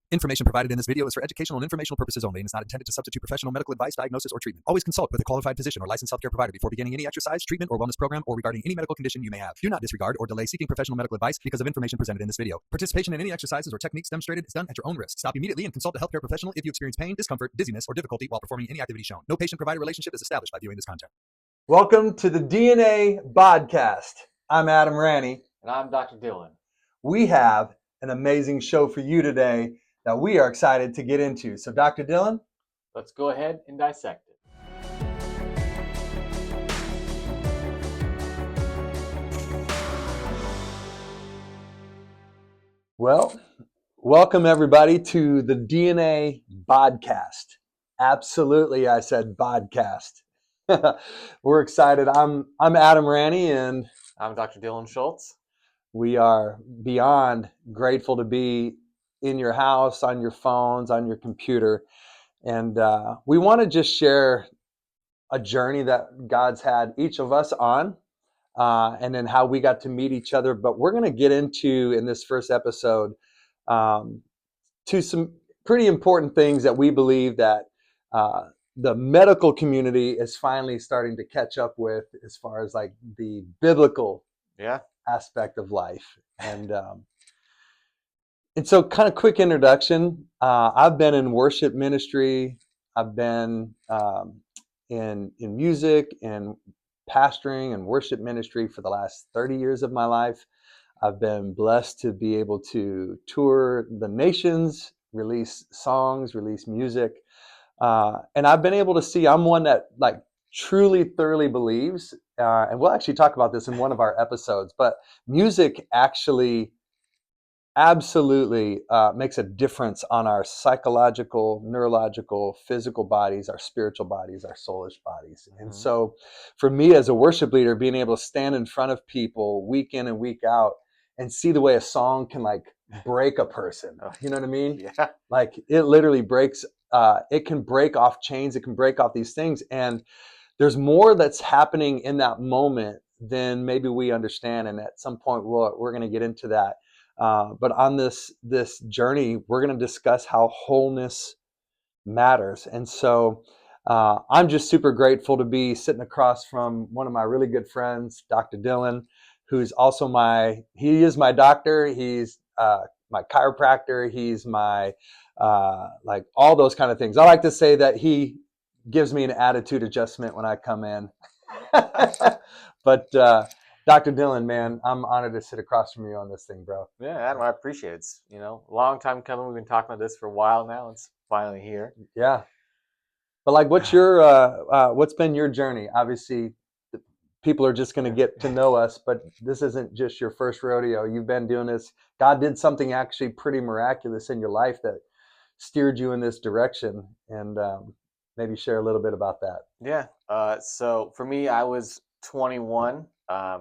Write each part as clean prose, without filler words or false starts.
Information provided in this video is for educational and informational purposes only and is not intended to substitute professional medical advice, diagnosis, or treatment. Always consult with a qualified physician or licensed healthcare provider before beginning any exercise, treatment, or wellness program or regarding any medical condition you may have. Do not disregard or delay seeking professional medical advice because of information presented in this video. Participation in any exercises or techniques demonstrated is done at your own risk. Stop immediately and consult a healthcare professional if you experience pain, discomfort, dizziness, or difficulty while performing any activity shown. No patient-provider relationship is established by viewing this content. Welcome to the DNA Bodcast. I'm Adam Ranney. And I'm Dr. Dylan. We have an amazing show for you today that we are excited to get into. So, Dr. Dylan? Let's go ahead and dissect it. Well, welcome everybody to the DNA Bodcast. Absolutely, I said Bodcast. We're excited. I'm Adam Ranney, and I'm Dr. Dylan Schulze. We are beyond grateful to be in your house, on your phones, on your computer. And we want to just share a journey that God's had each of us on, and then how we got to meet each other. But we're going to get into, in this first episode, to some pretty important things that we believe that the medical community is finally starting to catch up with as far as like the biblical aspect of life. And so kind of quick introduction. I've been in worship ministry. I've been in music and pastoring and worship ministry for the last 30 years of my life. I've been blessed to be able to tour the nations, release songs, release music. And I've been able to see, I'm one that like truly, thoroughly believes, and we'll actually talk about this in one of our episodes, but music actually absolutely makes a difference on our psychological, neurological, physical bodies, our spiritual bodies, our soulish bodies. Mm-hmm. And so for me as a worship leader, being able to stand in front of people week in and week out and see the way a song can like break a person, you know what I mean? Yeah. Like it literally breaks, it can break off chains, it can break off these things. And there's more that's happening in that moment than maybe we understand. And at some point, we're going to get into that. But on this journey, we're going to discuss how wholeness matters. And so I'm just super grateful to be sitting across from one of my really good friends, Dr. Dylan, who's also he is my doctor. He's my chiropractor. He's my, like all those kind of things. I like to say that he gives me an attitude adjustment when I come in. But Dr. Dylan, man, I'm honored to sit across from you on this thing, bro. Yeah, Adam, I appreciate it. It's, a long time coming. We've been talking about this for a while now. It's finally here. Yeah. But like, what's been your journey? Obviously, people are just going to get to know us, but this isn't just your first rodeo. You've been doing this. God did something actually pretty miraculous in your life that steered you in this direction. And maybe share a little bit about that. Yeah. So for me, I was 21,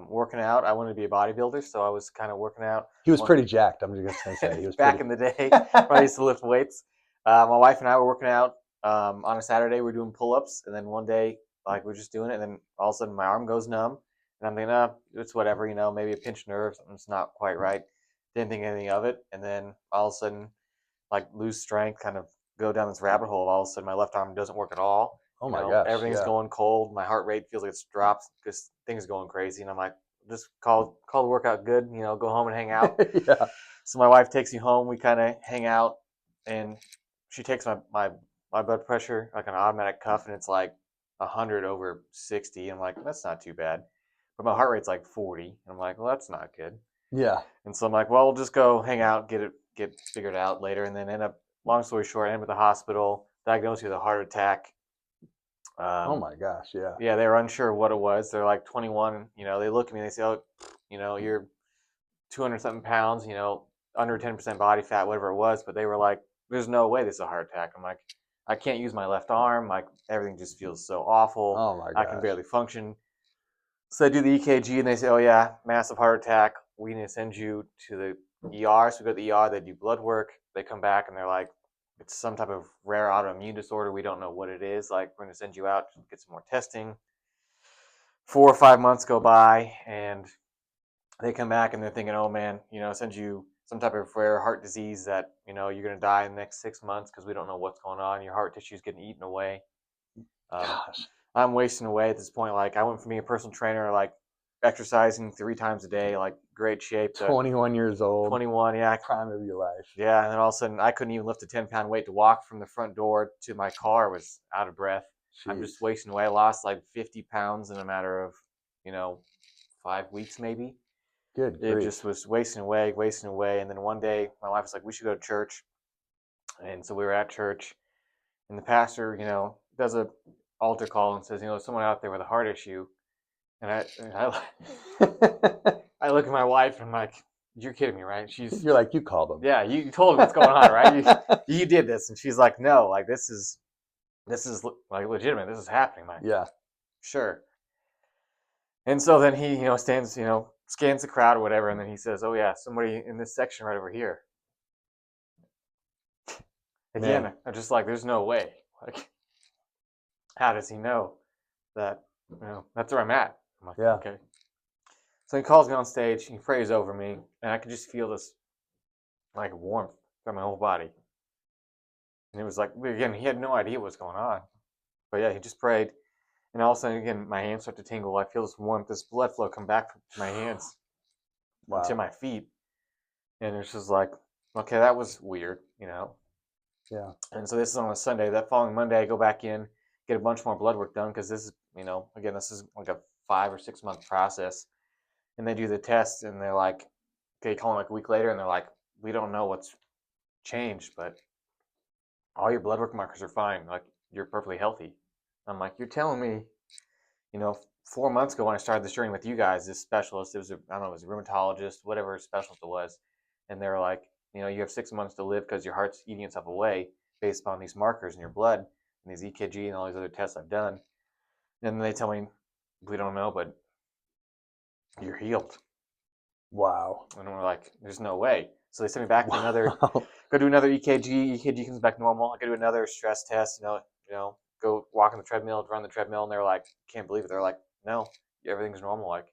working out. I wanted to be a bodybuilder, so I was kind of working out. He was pretty jacked. I'm just going to say he was back in the day. I used to lift weights. My wife and I were working out on a Saturday. We were doing pull-ups, and then one day, like we're just doing it, and then all of a sudden my arm goes numb, and I'm thinking, it's whatever, maybe a pinched nerve, something's not quite right. Didn't think anything of it, and then all of a sudden, like lose strength, kind of go down this rabbit hole. All of a sudden, my left arm doesn't work at all. Oh my gosh! Everything's going cold. My heart rate feels like it's dropped because things are going crazy, and I'm like, just call the workout good. Go home and hang out. Yeah. So my wife takes me home. We kind of hang out, and she takes my blood pressure like an automatic cuff, and it's like 100/60. I'm like, that's not too bad, but my heart rate's like 40, and I'm like, well, that's not good. Yeah. And so I'm like, well, we'll just go hang out, get figured out later, and then end up. Long story short, I ended up at the hospital, diagnosed with a heart attack. Oh my gosh, yeah. Yeah, they were unsure what it was. They're like 21, they look at me and they say, you're 200-something pounds, under 10% body fat, whatever it was. But they were like, there's no way this is a heart attack. I'm like, I can't use my left arm. Like, everything just feels so awful. Oh my gosh. I can barely function. So I do the EKG and they say, oh yeah, massive heart attack. We need to send you to the ER. So we go to the ER, they do blood work. They come back and they're like, it's some type of rare autoimmune disorder. We don't know what it is. Like, we're going to send you out to get some more testing. 4 or 5 months go by, and they come back and they're thinking, oh man, send you some type of rare heart disease that, you know, you're going to die in the next 6 months because we don't know what's going on. Your heart tissue is getting eaten away. Gosh. I'm wasting away at this point. Like, I went from being a personal trainer, like exercising 3 times a day, like great shape, to 21 years old. 21. Yeah. Prime of your life. Yeah. And then all of a sudden, I couldn't even lift a 10-pound weight to walk from the front door to my car. Was out of breath. I'm just wasting away. I lost like 50 pounds in a matter of, you know, 5 weeks maybe. Good It grief. just was wasting away. And then one day, my wife was like, "We should go to church." And so we were at church, and the pastor, you know, does a altar call and says, "You know, someone out there with a heart issue." And I I look at my wife and I'm like, "You're kidding me, right?" You're like, you called them. "Yeah, you told him what's going on, right? You did this." And she's like, "No, like this is like legitimate. This is happening." I'm like, Yeah. "Sure." And so then he, you know, stands, you know, scans the crowd or whatever, and then he says, "Oh yeah, somebody in this section right over here." Again, Man. I'm just like, there's no way. Like, how does he know that, you know, that's where I'm at? I'm like, Yeah. okay. So he calls me on stage, he prays over me, and I could just feel this like warmth from my whole body. And it was like, again, he had no idea what was going on. But yeah, he just prayed. And all of a sudden, again, my hands start to tingle. I feel this warmth, this blood flow come back to my hands to my feet. And it's just like, okay, that was weird, you know? Yeah. And so this is on a Sunday. That following Monday, I go back in, get a bunch more blood work done because this is, you know, again, this is like a 5 or 6 month process. And they do the test, and they're like, okay, call them like a week later, and they're like, we don't know what's changed, but all your blood work markers are fine. Like, you're perfectly healthy. I'm like, you're telling me, you know, 4 months ago when I started this journey with you guys, this specialist, it was I don't know, it was a rheumatologist, whatever specialist it was, and they were like, you know, you have 6 months to live because your heart's eating itself away based upon these markers in your blood and these EKG and all these other tests I've done. And then they tell me, we don't know, but you're healed. Wow. And we're like, there's no way. So they send me back to go do another EKG. EKG comes back normal. I go do another stress test, you know, go walk on the treadmill, run the treadmill. And they're like, can't believe it. They're like, no, everything's normal. Like,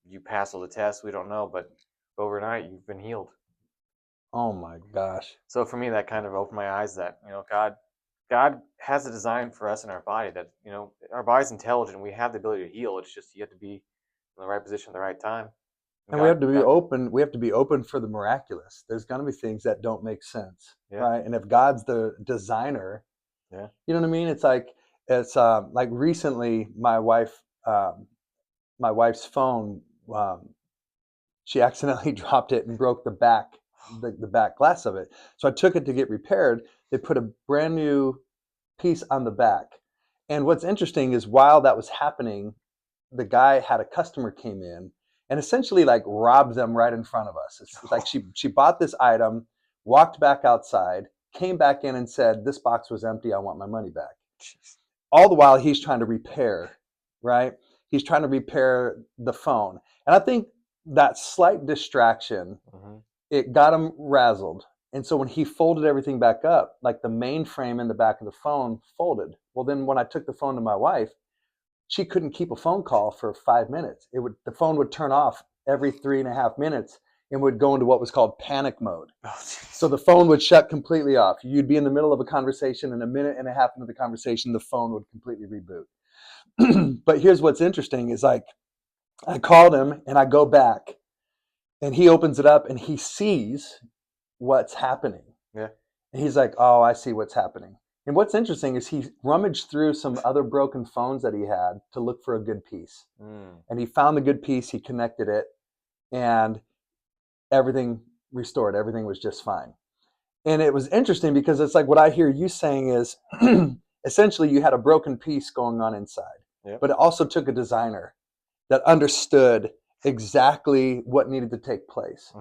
you passed all the tests. We don't know, but overnight you've been healed. Oh my gosh. So for me, that kind of opened my eyes that, you know, God has a design for us in our body that, you know, our body's intelligent. We have the ability to heal. It's just you have to be in the right position at the right time. And we have to be open. We have to be open for the miraculous. There's going to be things that don't make sense, right? And if God's the designer, you know what I mean? It's like recently, my wife's phone, she accidentally dropped it and broke the back glass of it. So I took it to get repaired. They put a brand new piece on the back. And what's interesting is while that was happening, the guy had a customer came in and essentially like robbed them right in front of us. It's like she bought this item, walked back outside, came back in and said, "This box was empty. I want my money back." Jeez. All the while he's trying to repair, right? He's trying to repair the phone. And I think that slight distraction, it got him razzled. And so when he folded everything back up, like the mainframe in the back of the phone folded. Well, then when I took the phone to my wife, she couldn't keep a phone call for 5 minutes. The phone would turn off every 3.5 minutes and would go into what was called panic mode. So the phone would shut completely off. You'd be in the middle of a conversation, and a minute and a half into the conversation, the phone would completely reboot. But here's what's interesting is like, I called him and I go back and he opens it up and he sees what's happening. Yeah. And he's like, "Oh, I see what's happening." And what's interesting is he rummaged through some other broken phones that he had to look for a good piece. And he found the good piece, he connected it, and everything restored. Everything was just fine. And it was interesting because it's like what I hear you saying is essentially you had a broken piece going on inside. Yep. But it also took a designer that understood exactly what needed to take place.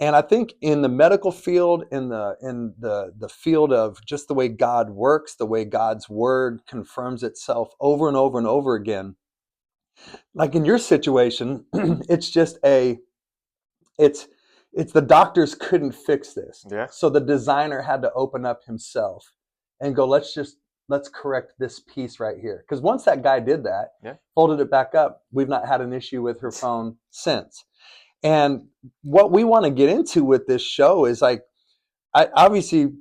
And I think in the medical field, in the field of just the way God works, the way God's word confirms itself over and over and over again, like in your situation, it's the doctors couldn't fix this. Yeah. So the designer had to open up himself and go, let's correct this piece right here. Because once that guy did that, folded it back up, we've not had an issue with her phone since. And what we want to get into with this show is like, I obviously,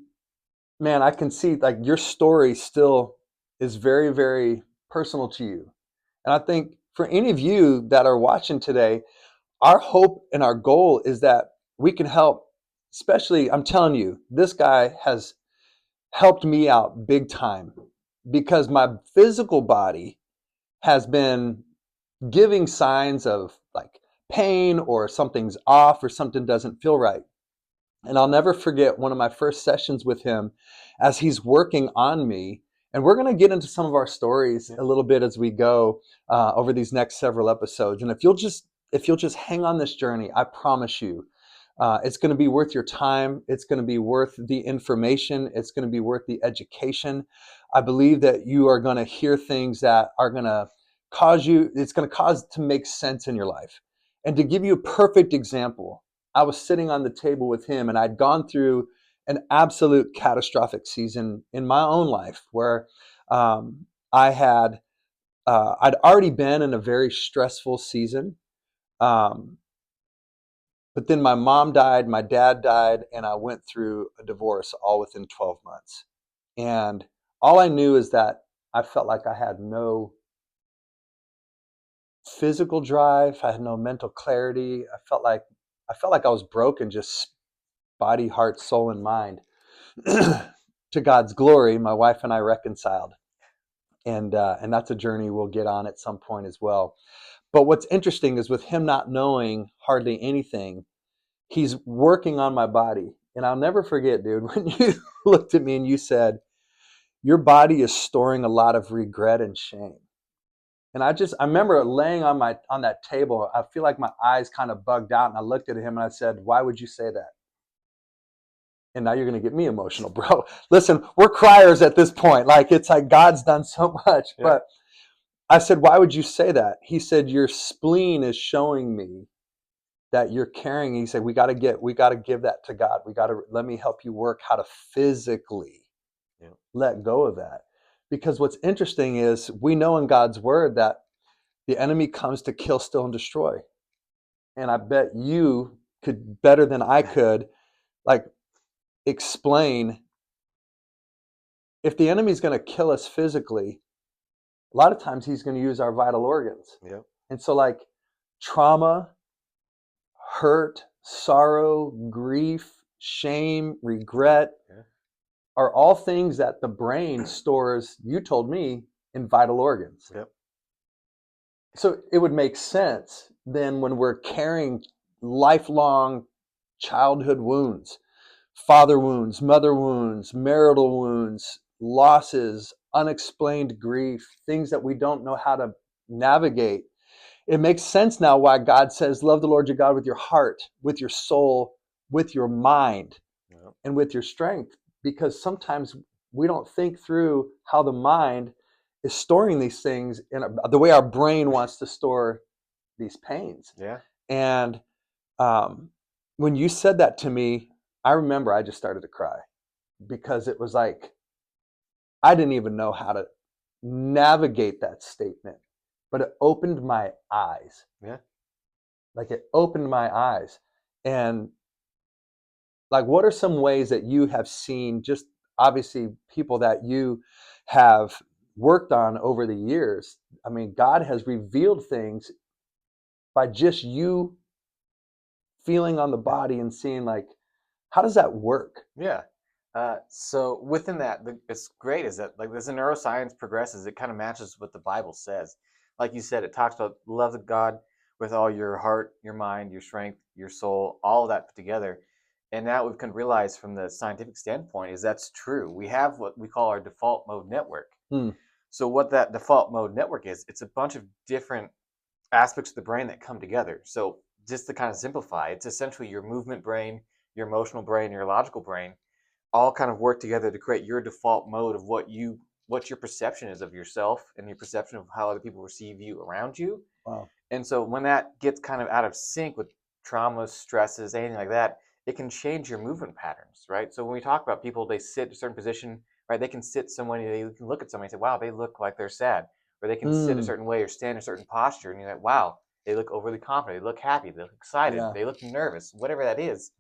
man, I can see like your story still is very, very personal to you. And I think for any of you that are watching today, our hope and our goal is that we can help, especially, I'm telling you, this guy has helped me out big time because my physical body has been giving signs of like pain or something's off or something doesn't feel right. And I'll never forget one of my first sessions with him as he's working on me. And we're going to get into some of our stories a little bit as we go over these next several episodes. And if you'll just hang on this journey, I promise you, it's going to be worth your time. It's going to be worth the information. It's going to be worth the education. I believe that you are going to hear things that are going to it's going to cause to make sense in your life. And to give you a perfect example, I was sitting on the table with him and I'd gone through an absolute catastrophic season in my own life where I had, I'd already been in a very stressful season. But then my mom died, my dad died, and I went through a divorce all within 12 months. And all I knew is that I felt like I had no physical drive. I had no mental clarity. I felt like I was broken, just body, heart, soul, and mind. To God's glory, my wife and I reconciled. And that's a journey we'll get on at some point as well. But what's interesting is with him not knowing hardly anything, he's working on my body. And I'll never forget, dude, when you looked at me and you said, your body is storing a lot of regret and shame. And I remember laying on that table. I feel like my eyes kind of bugged out and I looked at him and I said, why would you say that? And now you're going to get me emotional, bro. Listen, we're criers at this point. Like, it's like God's done so much. Yeah. But I said, why would you say that? He said, your spleen is showing me that you're carrying. He said, we got to give that to God. Let me help you work how to physically let go of that. Because what's interesting is we know in God's word that the enemy comes to kill, steal, and destroy. And I bet you could better than I could, like, explain if the enemy's going to kill us physically, a lot of times he's going to use our vital organs. Yeah. And so like trauma, hurt, sorrow, grief, shame, regret are all things that the brain stores, you told me, in vital organs. Yep. So it would make sense then when we're carrying lifelong childhood wounds, father wounds, mother wounds, marital wounds, losses, unexplained grief, things that we don't know how to navigate. It makes sense now why God says, love the Lord your God with your heart, with your soul, with your mind, and with your strength. Because sometimes we don't think through how the mind is storing these things in the way our brain wants to store these pains. Yeah. And when you said that to me, I remember I just started to cry because it was like, I didn't even know how to navigate that statement, but it opened my eyes. Yeah. Like it opened my eyes. And like, what are some ways that you have seen, just obviously people that you have worked on over the years? I mean, God has revealed things by just you feeling on the body and seeing, like, how does that work? Yeah. So within that, it's great is that, like, as the neuroscience progresses, it kind of matches what the Bible says. Like you said, it talks about love of God with all your heart, your mind, your strength, your soul, all of that put together. And now we can realize from the scientific standpoint is that's true. We have what we call our default mode network. So what that default mode network is, it's a bunch of different aspects of the brain that come together. So just to kind of simplify, it's essentially your movement brain, your emotional brain, your logical brain, all kind of work together to create your default mode of what your perception is of yourself and your perception of how other people receive you around you. Wow. And so when that gets kind of out of sync with traumas, stresses, anything like that, it can change your movement patterns, right? So when we talk about people, they sit in a certain position, right? They can sit somewhere, they can look at somebody and say, wow, they look like they're sad. Or they can sit a certain way or stand a certain posture. And you're like, wow, They look overly confident. They look happy. They look excited. Yeah. They look nervous. Whatever that is.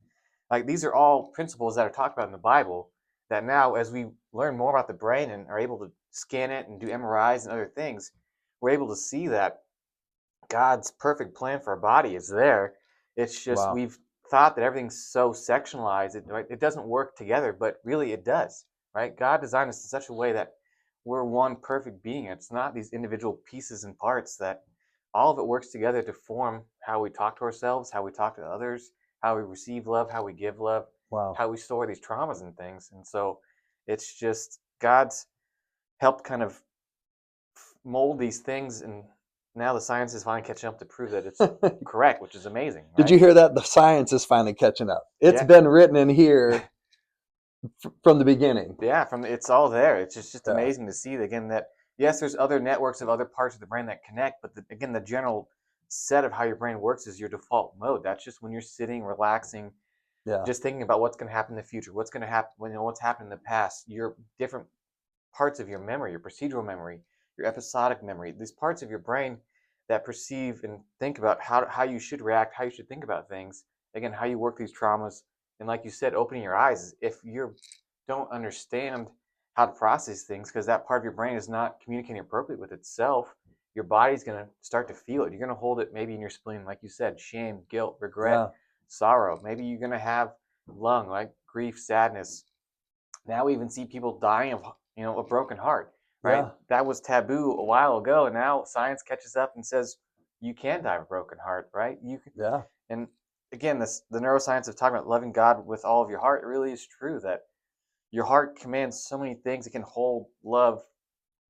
Like these are all principles that are talked about in the Bible that now, as we learn more about the brain and are able to scan it and do MRIs and other things, we're able to see that God's perfect plan for our body is there. It's just Wow. we've thought that everything's so sectionalized, it doesn't work together, but really it does, right? God designed us in such a way that we're one perfect being. It's not these individual pieces and parts that all of it works together to form how we talk to ourselves, how we talk to others, how we receive love, how we give love, Wow. how we store these traumas and things. And so it's just God's helped kind of mold these things, and now the science is finally catching up to prove that it's correct, which is amazing. Right? Did you hear that? The science is finally catching up. It's Yeah. been written in here from the beginning. Yeah, it's all there. It's just Yeah. amazing to see again that yes, there's other networks of other parts of the brain that connect, but again, the general set of how your brain works is your default mode. That's just when you're sitting, relaxing, Yeah. just thinking about what's going to happen in the future, what's going to happen what's happened in the past. Your different parts of your memory, your procedural memory, your episodic memory, these parts of your brain that perceive and think about how you should react, how you should think about things. Again, how you work these traumas, and like you said, opening your eyes. If you don't understand how to process things, because that part of your brain is not communicating appropriately with itself, your body's going to start to feel it. You're going to hold it maybe in your spleen, like you said, shame, guilt, regret, Yeah. sorrow. Maybe you're going to have lung, like grief, sadness. Now we even see people dying of a broken heart, right? Yeah. That was taboo a while ago, and now science catches up and says you can die of a broken heart, right? You can, Yeah. and again, the neuroscience of talking about loving God with all of your heart, it really is true that your heart commands so many things. It can hold love,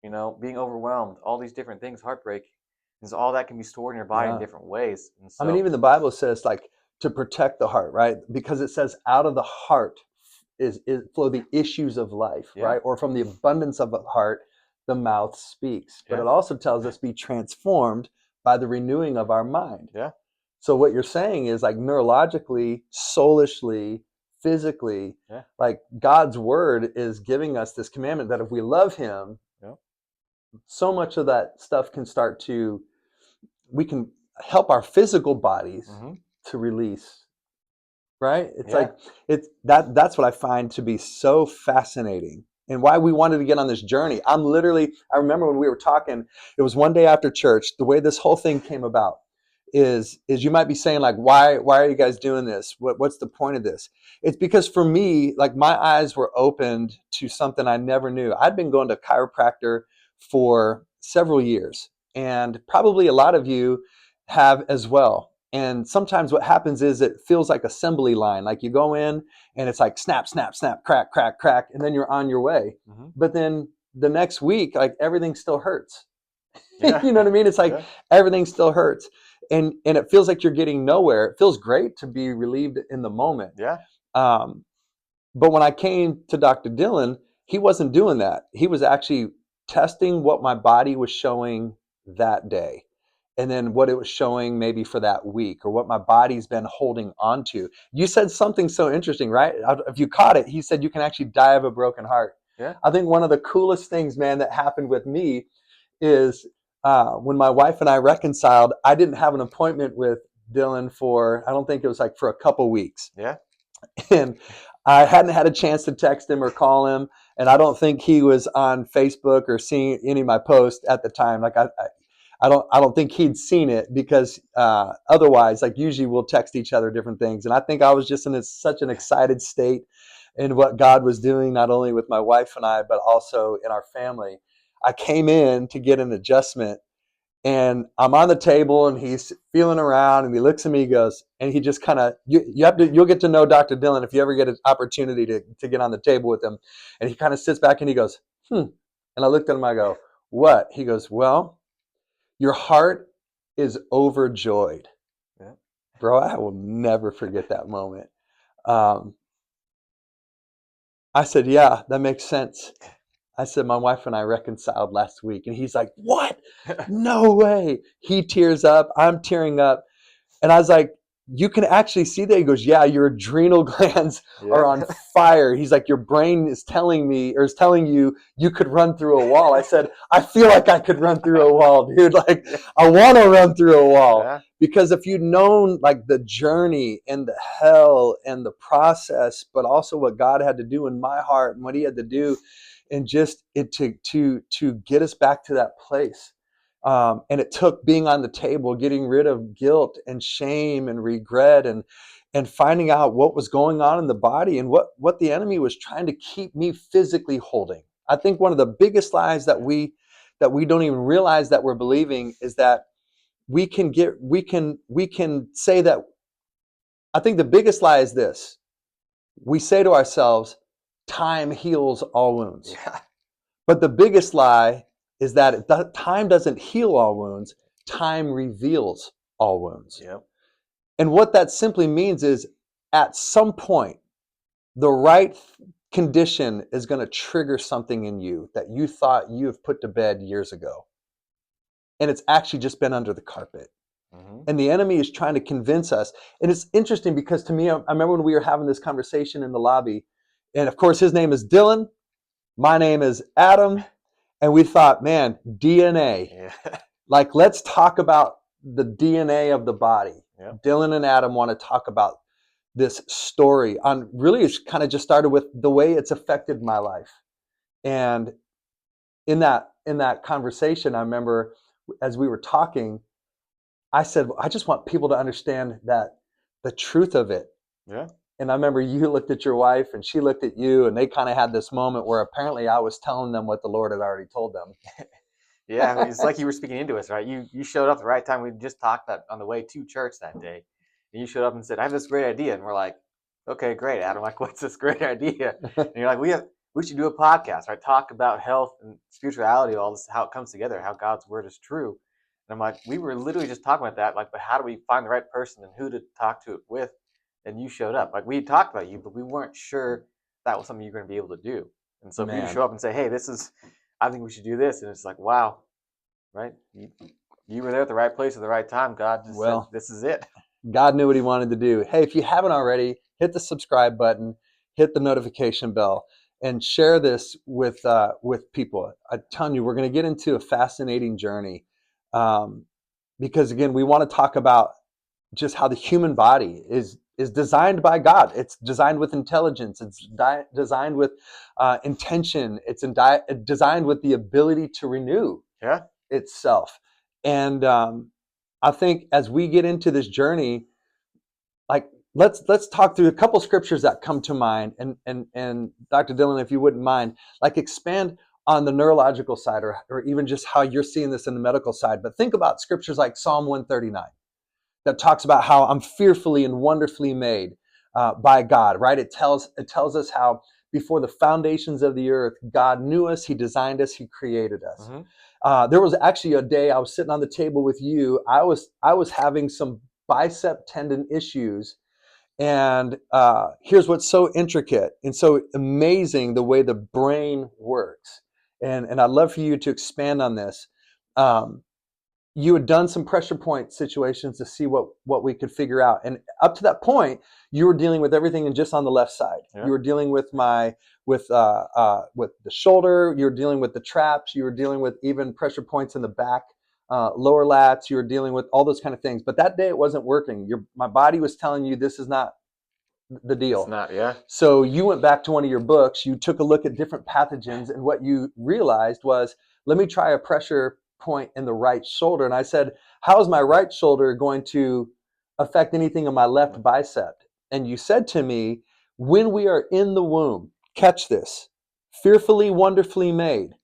being overwhelmed, all these different things, heartbreak, and so all that can be stored in your body in Yeah. different ways. And I mean, so, even the Bible says like to protect the heart, right? Because it says out of the heart is flow the issues of life, Yeah. right? Or from the abundance of the heart, the mouth speaks. But Yeah. it also tells us be transformed by the renewing of our mind. Yeah. So what you're saying is like neurologically, soulishly, physically, Yeah. like God's word is giving us this commandment that if we love him, Yeah. so much of that stuff can start to, we can help our physical bodies Mhm. to release, right? It's Yeah. like that's what I find to be so fascinating and why we wanted to get on this journey. I remember when we were talking, it was one day after church. The way this whole thing came about is you might be saying like, why are you guys doing this? What's the point of this? It's because for me, like my eyes were opened to something I never knew. I'd been going to a chiropractor for several years, and probably a lot of you have as well. And sometimes what happens is it feels like assembly line. Like you go in and it's like snap, snap, snap, crack, crack, crack, and then you're on your way. Mm-hmm. But then the next week, like everything still hurts. Yeah. You know what I mean? It's like Yeah. everything still hurts. And it feels like you're getting nowhere. It feels great to be relieved in the moment. Yeah. But when I came to Dr. Dillon, he wasn't doing that. He was actually testing what my body was showing that day, and then what it was showing maybe for that week, or what my body's been holding on to. You said something so interesting, right? If you caught it, he said you can actually die of a broken heart. Yeah. I think one of the coolest things, man, that happened with me is when my wife and I reconciled. I didn't have an appointment with Dillon for, I don't think it was like for a couple weeks. Yeah. And I hadn't had a chance to text him or call him, and I don't think he was on Facebook or seeing any of my posts at the time. Like I don't think he'd seen it, because otherwise, like usually we'll text each other different things. And I think I was just in such an excited state in what God was doing, not only with my wife and I, but also in our family. I came in to get an adjustment, and I'm on the table and he's feeling around and he looks at me, he goes, and he just kind of, you'll get to know Dr. Dillon if you ever get an opportunity to get on the table with him. And he kind of sits back and he goes, And I looked at him, I go, what? He goes, well, your heart is overjoyed. Yeah. Bro, I will never forget that moment. I said, yeah, that makes sense. I said, my wife and I reconciled last week. And he's like, what? No way. He tears up. I'm tearing up. And I was like, you can actually see that. He goes, yeah, your adrenal glands are on fire. He's like, your brain is telling me, or is telling you, you could run through a wall. I said, I feel like I could run through a wall, dude. Like, I want to run through a wall. Yeah. Because if you'd known like the journey and the hell and the process, but also what God had to do in my heart and what he had to do, and just it to get us back to that place. And it took being on the table, getting rid of guilt and shame and regret, and finding out what was going on in the body and what the enemy was trying to keep me physically holding. I think one of the biggest lies that we don't even realize that we're believing is that we can say that. I think the biggest lie is this: we say to ourselves, time heals all wounds. Yeah. But the biggest lie is that time doesn't heal all wounds. Time reveals all wounds. Yep. And what that simply means is, at some point, the right condition is going to trigger something in you that you thought you have put to bed years ago. And it's actually just been under the carpet. Mm-hmm. And the enemy is trying to convince us. And it's interesting because to me, I remember when we were having this conversation in the lobby, and of course, his name is Dylan. My name is Adam. And we thought, man, DNA. Yeah. Like, let's talk about the DNA of the body. Yep. Dylan and Adam want to talk about this story on really, it's kind of just started with the way it's affected my life. And in that conversation, I remember as we were talking, I said, I just want people to understand that the truth of it. Yeah. And I remember you looked at your wife and she looked at you, and they kind of had this moment where apparently I was telling them what the Lord had already told them. Yeah, I mean, it's like you were speaking into us, right? You showed up the right time. We just talked that on the way to church that day. And you showed up and said, I have this great idea. And we're like, okay, great, Adam. Like, what's this great idea? And you're like, we should do a podcast, right? Talk about health and spirituality, all this, how it comes together, how God's word is true. And I'm like, we were literally just talking about that. Like, but how do we find the right person and who to talk to it with? And you showed up. Like, we talked about you, but we weren't sure that was something you're going to be able to do. And so for you to show up and say, hey, I think we should do this. And it's like, wow, right? You were there at the right place at the right time. God just said, this is it. God knew what he wanted to do. Hey, if you haven't already, hit the subscribe button, hit the notification bell, and share this with people. I'm telling you, we're going to get into a fascinating journey. Because again, we want to talk about just how the human body is designed by God. It's designed with intelligence. It's designed with intention. It's designed with the ability to renew itself. And I think as we get into this journey, like let's talk through a couple scriptures that come to mind. And Dr. Dillon, if you wouldn't mind, like expand on the neurological side, or even just how you're seeing this in the medical side. But think about scriptures like Psalm 139. That talks about how I'm fearfully and wonderfully made by God, right? It tells us how before the foundations of the earth, God knew us, he designed us, he created us. Mm-hmm. There was actually a day I was sitting on the table with you. I was having some bicep tendon issues. And here's what's so intricate and so amazing, the way the brain works. And I'd love for you to expand on this. You had done some pressure point situations to see what we could figure out. And up to that point, you were dealing with everything and just on the left side. Yeah. You were dealing with with the shoulder. You were dealing with the traps. You were dealing with even pressure points in the back, lower lats. You were dealing with all those kind of things. But that day it wasn't working. My body was telling you this is not the deal. It's not, yeah. So you went back to one of your books. You took a look at different pathogens, and what you realized was, let me try a pressure point in the right shoulder. And I said, how is my right shoulder going to affect anything in my left bicep? And you said to me, when we are in the womb, catch this, fearfully, wonderfully made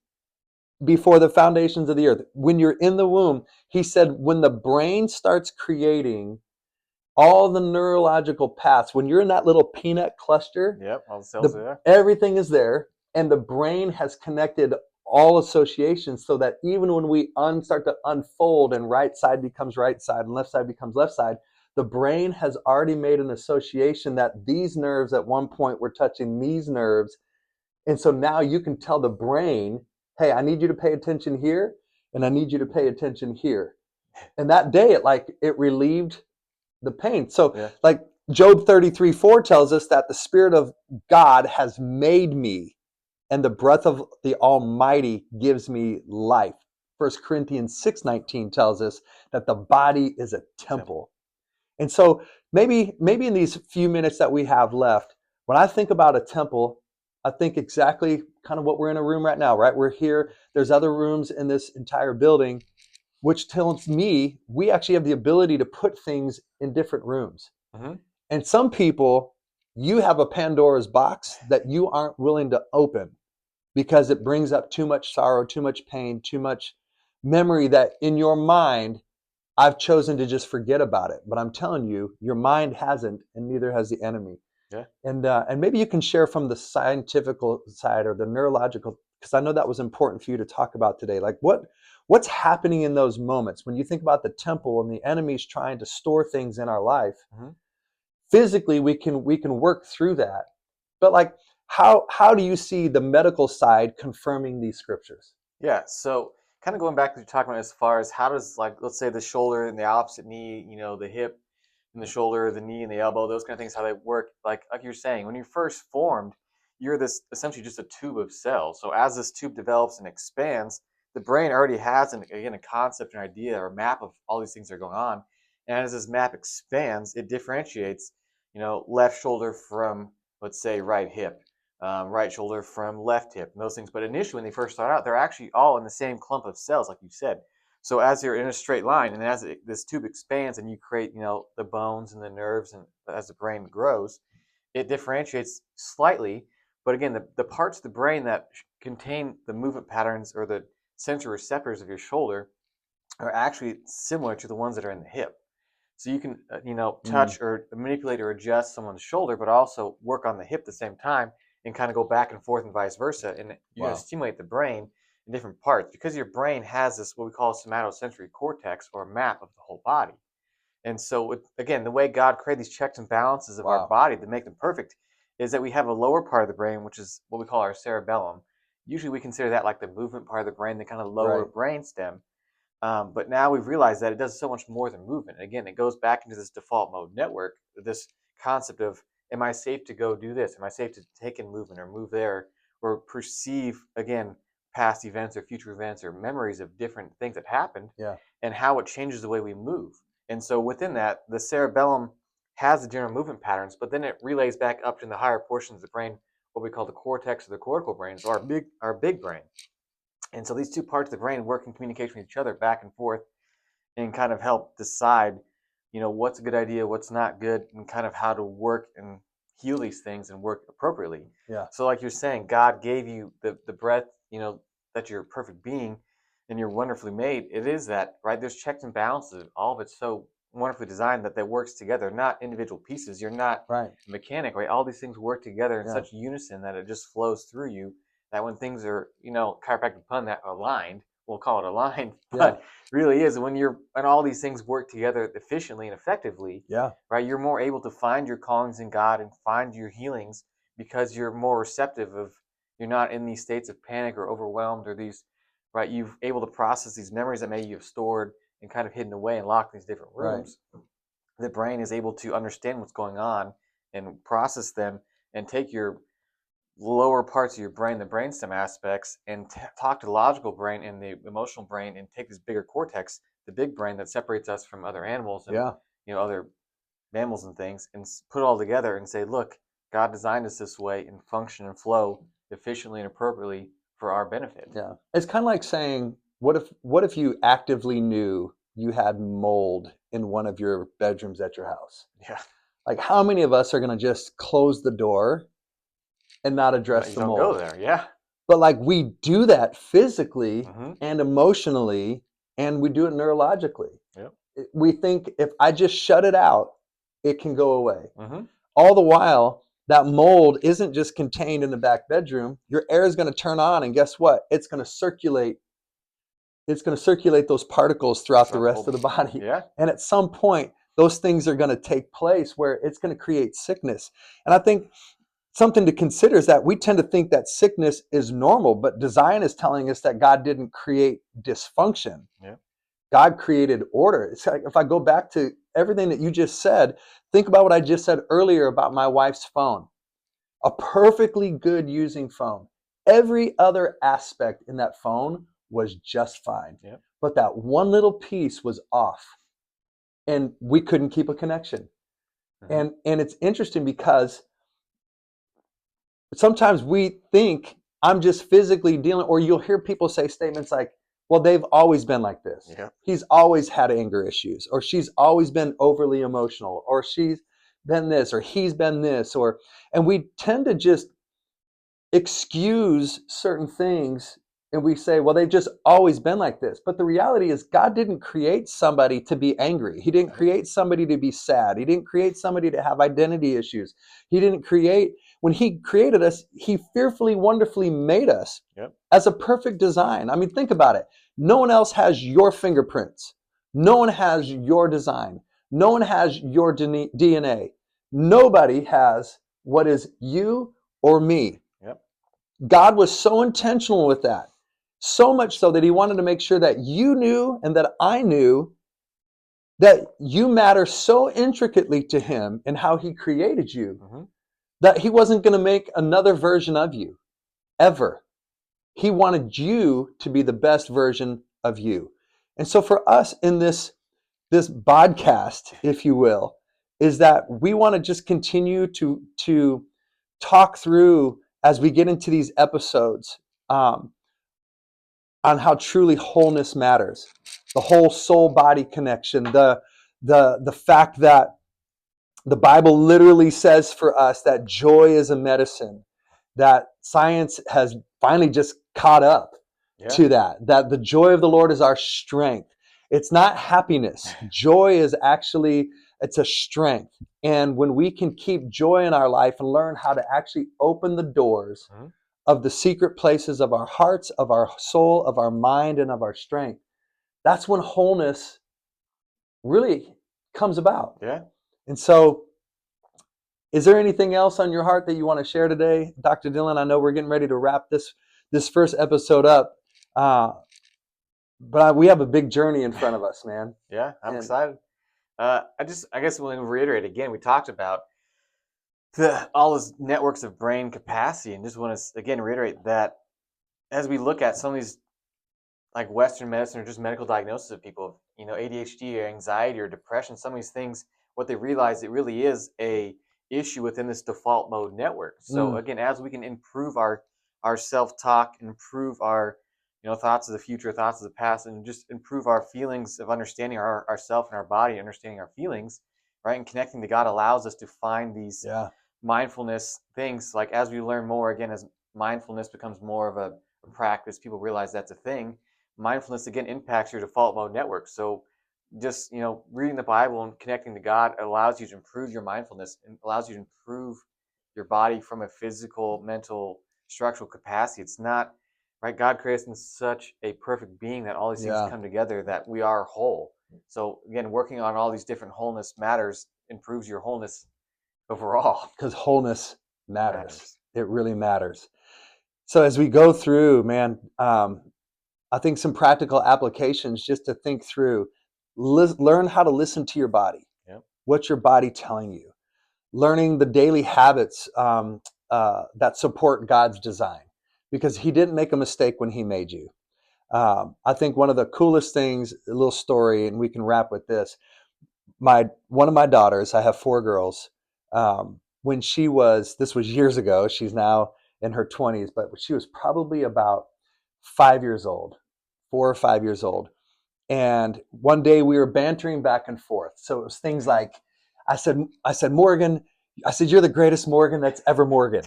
before the foundations of the earth. When you're in the womb, he said, when the brain starts creating all the neurological paths, when you're in that little peanut cluster, yep, all the cells are there. Everything is there, and the brain has connected all associations, so that even when we start to unfold and right side becomes right side and left side becomes left side, the brain has already made an association that these nerves at one point were touching these nerves. And so now you can tell the brain, hey, I need you to pay attention here, and I need you to pay attention here. And that day it relieved the pain. So Yeah. like Job 33:4 tells us that the Spirit of God has made me, and the breath of the Almighty gives me life. 1 Corinthians 6:19 tells us that the body is a temple. And so maybe in these few minutes that we have left, when I think about a temple, I think exactly kind of what we're in a room right now, right? We're here. There's other rooms in this entire building, which tells me we actually have the ability to put things in different rooms. Mm-hmm. And some people, you have a Pandora's box that you aren't willing to open because it brings up too much sorrow, too much pain, too much memory that in your mind, I've chosen to just forget about it. But I'm telling you, your mind hasn't, and neither has the enemy. Yeah. And maybe you can share from the scientific side or the neurological, because I know that was important for you to talk about today. Like what's happening in those moments when you think about the temple and the enemy's trying to store things in our life. Mm-hmm. Physically, we can work through that. But like, how do you see the medical side confirming these scriptures? Yeah. So kind of going back to talking about as far as how does, like, let's say the shoulder and the opposite knee, the hip and the shoulder, the knee and the elbow, those kind of things, how they work. Like you're saying, when you're first formed, you're this essentially just a tube of cells. So as this tube develops and expands, the brain already has a concept, an idea, or a map of all these things that are going on. And as this map expands, it differentiates, left shoulder from, let's say, right hip, right shoulder from left hip, and those things. But initially, when they first start out, they're actually all in the same clump of cells, like you said. So as you're in a straight line, and as this tube expands, and you create, the bones and the nerves, and as the brain grows, it differentiates slightly. But again, the parts of the brain that contain the movement patterns or the sensory receptors of your shoulder are actually similar to the ones that are in the hip. So you can, touch or manipulate or adjust someone's shoulder, but also work on the hip at the same time and kind of go back and forth and vice versa. And you're going to stimulate the brain in different parts because your brain has this, what we call somatosensory cortex, or a map of the whole body. And so, again, the way God created these checks and balances of our body to make them perfect is that we have a lower part of the brain, which is what we call our cerebellum. Usually we consider that like the movement part of the brain, the kind of lower brain stem. But now we've realized that it does so much more than movement. Again, it goes back into this default mode network, this concept of, am I safe to go do this? Am I safe to take in movement or move there, or perceive, again, past events or future events or memories of different things that happened, and how it changes the way we move. And so within that, the cerebellum has the general movement patterns, but then it relays back up to the higher portions of the brain, what we call the cortex or the cortical brain, so our big brain. And so these two parts of the brain work in communication with each other back and forth, and kind of help decide, what's a good idea, what's not good, and kind of how to work and heal these things and work appropriately. Yeah. So like you're saying, God gave you the breath, that you're a perfect being and you're wonderfully made. It is that, right? There's checks and balances. All of it's so wonderfully designed that works together, not individual pieces. You're not a mechanic, right? All these things work together in such unison that it just flows through you, that when things are, chiropractic pun, that aligned, we'll call it aligned, but really is when all these things work together efficiently and effectively, right? You're more able to find your callings in God and find your healings because you're more receptive you're not in these states of panic or overwhelmed or these, right? You're able to process these memories that maybe you've stored and kind of hidden away and locked in these different rooms. The brain is able to understand what's going on and process them and take your lower parts of your brain, the brainstem aspects, and talk to the logical brain and the emotional brain, and take this bigger cortex, the big brain that separates us from other animals and other mammals and things, and put it all together and say, look, God designed us this way and function and flow efficiently and appropriately for our benefit. Yeah. It's kind of like saying, what if you actively knew you had mold in one of your bedrooms at your house? Yeah. Like, how many of us are going to just close the door and not address the mold? Don't go there. Yeah. But like, we do that physically and emotionally, and we do it neurologically. Yep. We think if I just shut it out, it can go away. All the while, that mold isn't just contained in the back bedroom. Your air is going to turn on, and guess what? It's going to circulate. It's going to circulate those particles throughout the rest of the body. Yeah. And at some point, those things are going to take place where it's going to create sickness. And I think something to consider is that we tend to think that sickness is normal, but design is telling us that God didn't create dysfunction. Yeah. God created order. It's like, if I go back to everything that you just said, think about what I just said earlier about my wife's phone. A perfectly good using phone. Every other aspect in that phone was just fine. Yep. But that one little piece was off. And we couldn't keep a connection. Mhm. And it's interesting because sometimes we think I'm just physically dealing, or you'll hear people say statements like, well, they've always been like this. Yeah. He's always had anger issues, or she's always been overly emotional, or she's been this, or he's been this, and we tend to just excuse certain things, and we say, well, they've just always been like this. But the reality is God didn't create somebody to be angry. He didn't create somebody to be sad. He didn't create somebody to have identity issues. He didn't create, when he created us, he fearfully, wonderfully made us Yep. as a perfect design. I mean, think about it. No one else has your fingerprints. No one has your design. No one has your DNA. Nobody has what is you or me. Yep. God was so intentional with that, so much so that he wanted to make sure that you knew and that I knew that you matter so intricately to him and how he created you Mhm. that he wasn't going to make another version of you ever. He wanted you to be the best version of you. And so for us in this podcast, if you will, is that we want to just continue to talk through as we get into these episodes on how truly wholeness matters, the whole soul body connection, the fact that the Bible literally says for us that joy is a medicine, that science has finally just caught up Yeah. to that the joy of the Lord is our strength. It's not happiness. Joy is actually, it's a strength. And when we can keep joy in our life and learn how to actually open the doors Mhm. of the secret places of our hearts, of our soul, of our mind, and of our strength, that's when wholeness really comes about. Yeah. And so, is there anything else on your heart that you want to share today, Dr. Dillon? I know we're getting ready to wrap this first episode up, but we have a big journey in front of us, man. Yeah. I'm And excited. I guess we'll reiterate again. We talked about all those networks of brain capacity, and just want to again reiterate that as we look at some of these like Western medicine or just medical diagnosis of people, ADHD or anxiety or depression, some of these things, what they realize it really is a issue within this default mode network. So again, as we can improve our self-talk, improve our thoughts of the future, thoughts of the past, and just improve our feelings of understanding ourself and our body, understanding our feelings, right, and connecting to God allows us to find these yeah, mindfulness things. Like as we learn more, again, as mindfulness becomes more of a practice, people realize that's a thing. Mindfulness again impacts your default mode network. So just reading the Bible and connecting to God allows you to improve your mindfulness and allows you to improve your body from a physical, mental, structural capacity. It's not right. God created us in such a perfect being that all these things yeah, come together that we are whole. So again, working on all these different wholeness matters improves your wholeness overall. because wholeness matters. Matters. It really matters. So as we go through, man, I think some practical applications just to think through. Learn how to listen to your body. Yep. What's your body telling you? Learning the daily habits that support God's design, because he didn't make a mistake when he made you. I think one of the coolest things, a little story, and we can wrap with this. One of my daughters, I have 4 girls. When this was years ago, she's now in her 20s, but she was probably about 5 years old, 4 or 5 years old. And one day we were bantering back and forth. So it was things like, I said, Morgan, I said, you're the greatest Morgan that's ever Morgan.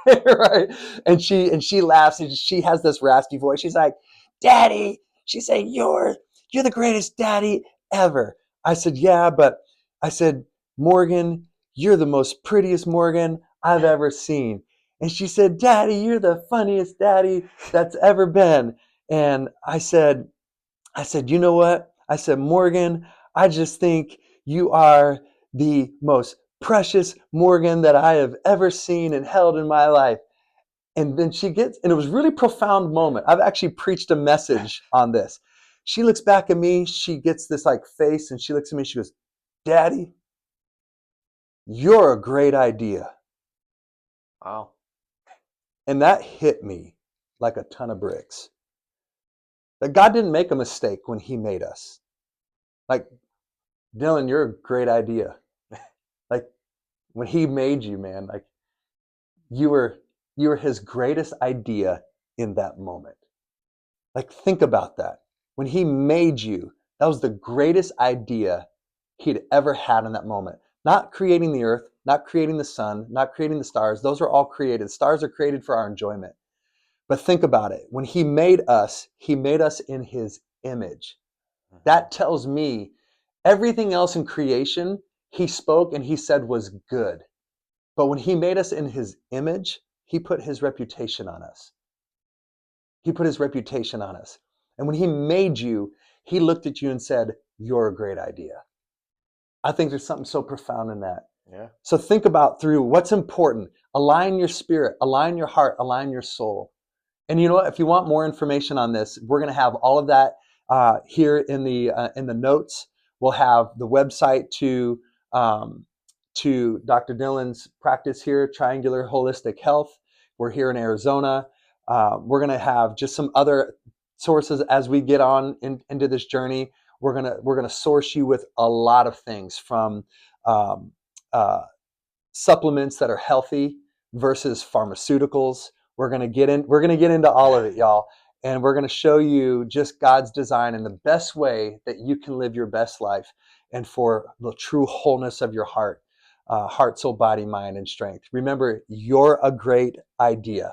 Right? And she laughs and she has this raspy voice. She's like, Daddy, she said, you're the greatest daddy ever. I said, yeah, but I said, Morgan, you're the most prettiest Morgan I've ever seen. And she said, Daddy, you're the funniest daddy that's ever been. And I said, you know what? I said, Morgan, I just think you are the most precious Morgan that I have ever seen and held in my life. And then and it was a really profound moment. I've actually preached a message on this. She looks back at me. She gets this like face and she looks at me. She goes, Daddy, you're a great idea. Wow. And that hit me like a ton of bricks. That God didn't make a mistake when he made us. Like, Dylan, you're a great idea. Like, when he made you, man, like you were his greatest idea in that moment. Like, think about that. When he made you, that was the greatest idea he'd ever had in that moment. Not creating the earth, not creating the sun, not creating the stars. Those are all created. Stars are created for our enjoyment. But think about it. When he made us in his image. That tells me everything else in creation, he spoke and he said was good. But when he made us in his image, he put his reputation on us. He put his reputation on us. And when he made you, he looked at you and said, you're a great idea. I think there's something so profound in that. Yeah. So think about through what's important. Align your spirit, align your heart, align your soul. And you know what? If you want more information on this, we're going to have all of that here in the notes. We'll have the website to Dr. Dylan's practice here, Triangular Holistic Health. We're here in Arizona. We're going to have just some other sources as we get on into this journey. We're gonna source you with a lot of things from supplements that are healthy versus pharmaceuticals. We're gonna get into all of it, y'all, and we're gonna show you just God's design and the best way that you can live your best life, and for the true wholeness of your heart, soul, body, mind, and strength. Remember, you're a great idea.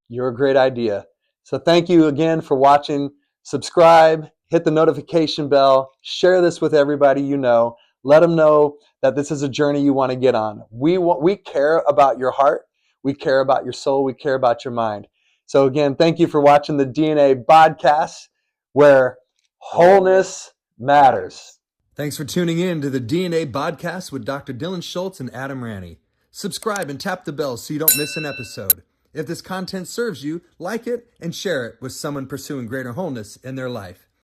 You're a great idea. So thank you again for watching. Subscribe, hit the notification bell, share this with everybody you know. Let them know that this is a journey you want to get on. We care about your heart. We care about your soul. We care about your mind. So again, thank you for watching the DNA Bodcast, where wholeness matters. Thanks for tuning in to the DNA Bodcast with Dr. Dylan Schulze and Adam Ranney. Subscribe and tap the bell so you don't miss an episode. If this content serves you, like it and share it with someone pursuing greater wholeness in their life.